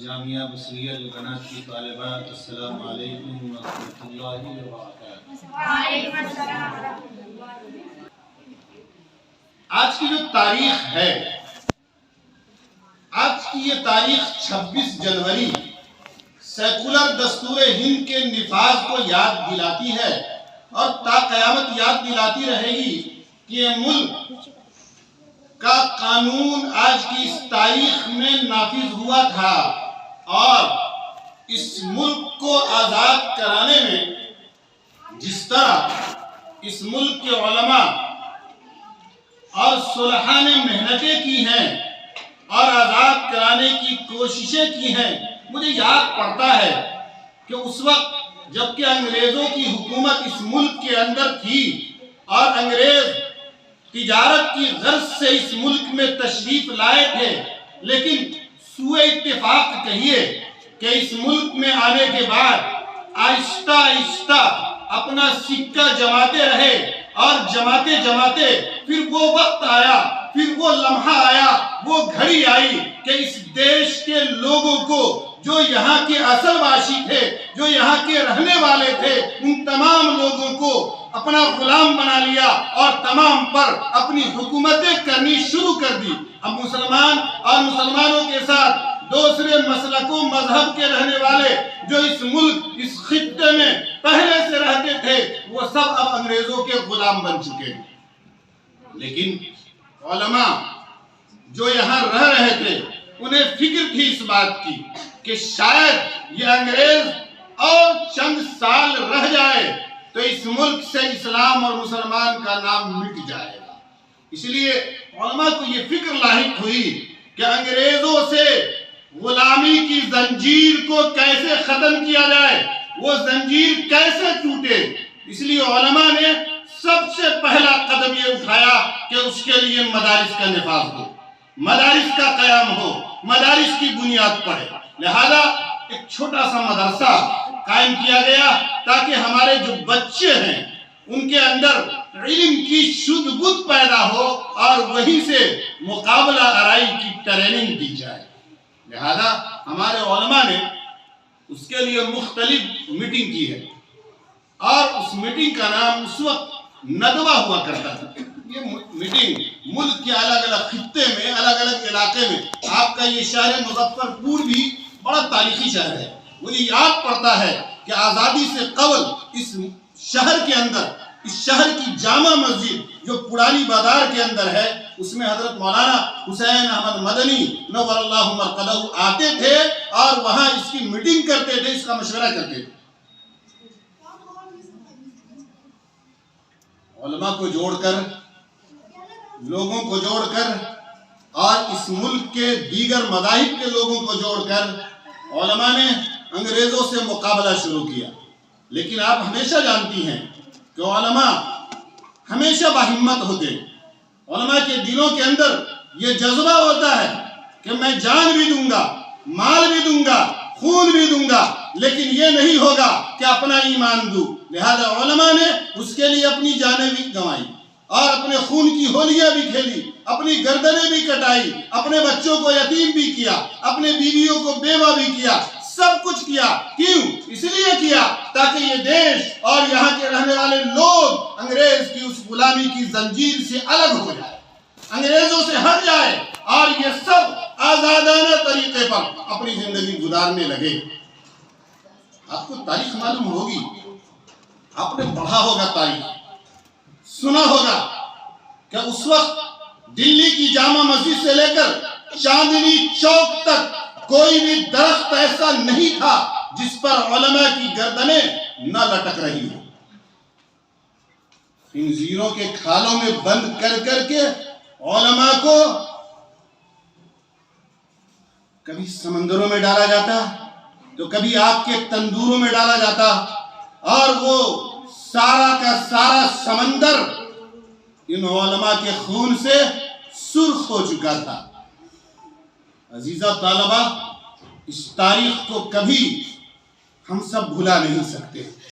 جامعہ بصریہ لبنان کی طالبات، السلام علیکم ورحمۃ اللہ وبرکاتہ۔ وعلیکم السلام ورحمۃ اللہ۔ آج کی جو تاریخ ہے، آج کی یہ تاریخ 26 جنوری سیکولر دستور ہند کے نفاذ کو یاد دلاتی ہے اور تا قیامت یاد دلاتی رہے گی کہ یہ ملک کا قانون آج کی اس تاریخ میں نافذ ہوا تھا اور اس ملک کو آزاد کرانے میں جس طرح اس ملک کے علماء اور صلحاء نے محنتیں کی ہیں اور آزاد کرانے کی کوششیں کی ہیں، مجھے یاد پڑتا ہے کہ اس وقت جبکہ انگریزوں کی حکومت اس ملک کے اندر تھی اور انگریز تجارت کی غرض سے اس ملک میں تشریف لائے تھے، لیکن سوء اتفاق کہیے کہ اس ملک میں آنے کے بعد آہستہ آہستہ اپنا سکہ جماتے رہے اور جماتے جماتے پھر وہ وقت آیا، پھر وہ لمحہ آیا، وہ گھڑی آئی کہ اس دیش کے لوگوں کو جو یہاں کے اصل باشی تھے، جو یہاں کے رہنے والے تھے، ان تمام لوگوں کو اپنا غلام بنا لیا اور تمام پر اپنی حکومتیں کرنی شروع کر دی۔ اب مسلمان اور مسلمانوں کے ساتھ دوسرے مسلکوں مذہب کے رہنے والے جو اس ملک اس خطے میں پہلے سے رہتے تھے، وہ سب اب انگریزوں کے غلام بن چکے ہیں۔ لیکن علماء جو یہاں رہ رہے تھے انہیں فکر تھی اس بات کی کہ شاید یہ انگریز اور چند سال رہ جائے تو اس ملک سے اسلام اور مسلمان کا نام مٹ جائے گا۔ اس لیے علماء کو یہ فکر لاحق ہوئی کہ انگریزوں سے غلامی کی زنجیر کو کیسے ختم کیا جائے، وہ زنجیر کیسے ٹوٹے۔ اس لیے علماء نے سب سے پہلا قدم یہ اٹھایا کہ اس کے لیے مدارس کا نفاذ ہو، مدارس کا قیام ہو، مدارس کی بنیاد پڑے۔ لہذا ایک چھوٹا سا مدرسہ قائم کیا گیا تاکہ ہمارے جو بچے ہیں ان کے اندر علم کی شدھ بدھ پیدا ہو اور وہیں سے مقابلہ آرائی کی ٹریننگ دی جائے۔ لہذا ہمارے علماء نے اس کے لیے مختلف میٹنگ کی ہے اور اس میٹنگ کا نام اس وقت ندوہ ہوا کرتا تھا۔ یہ میٹنگ ملک کے الگ الگ خطے میں، الگ الگ علاقے میں، آپ کا یہ شہر مظفر پور بھی بڑا تاریخی شہر ہے۔ مجھے یاد پڑتا ہے کہ آزادی سے قبل اس شہر کے اندر، اس شہر کی جامع مسجد جو پرانی بازار کے اندر ہے، اس میں حضرت مولانا حسین احمد مدنی نور اللہ مرقدہ آتے تھے اور وہاں اس کی میٹنگ کرتے تھے، اس کا مشورہ کرتے تھے۔ علماء کو جوڑ کر، لوگوں کو جوڑ کر اور اس ملک کے دیگر مذاہب کے لوگوں کو جوڑ کر علماء نے انگریزوں سے مقابلہ شروع کیا۔ لیکن آپ ہمیشہ جانتی ہیں کہ علماء ہمیشہ باہمت ہوتے ہیں۔ علماء کے دلوں کے اندر یہ جذبہ ہوتا ہے کہ میں جان بھی دوں گا، مال بھی دوں گا، خون بھی دوں گا، لیکن یہ نہیں ہوگا کہ اپنا ایمان دوں۔ لہذا علماء نے اس کے لیے اپنی جانیں بھی گنوائی اور اپنے خون کی ہولیاں بھی کھیلی، اپنی گردنیں بھی کٹائی، اپنے بچوں کو یتیم بھی کیا، اپنے بیویوں کو بیوہ بھی کیا، سب کچھ کیا۔ کیوں؟ اس لیے کیا تاکہ یہ دیش اور یہاں کے رہنے والے لوگ انگریز کی اس غلامی کی زنجیر سے الگ ہو جائے، انگریزوں سے ہٹ جائے اور یہ سب آزادانہ طریقے پر اپنی زندگی گزارنے لگے۔ آپ کو تاریخ معلوم ہوگی، آپ نے پڑھا ہوگا، تاریخ سنا ہوگا کہ اس وقت دلی کی جامع مسجد سے لے کر چاندنی چوک تک کوئی بھی درخت ایسا نہیں تھا جس پر علماء کی گردنیں نہ لٹک رہی ہوں۔ خنزیروں کے کھالوں میں بند کر کر کے علماء کو کبھی سمندروں میں ڈالا جاتا تو کبھی آگ کے تندوروں میں ڈالا جاتا اور وہ سارا کا سارا سمندر ان علماء کے خون سے سرخ ہو چکا تھا۔ عزیزہ طالبہ، اس تاریخ کو کبھی ہم سب بھلا نہیں سکتے۔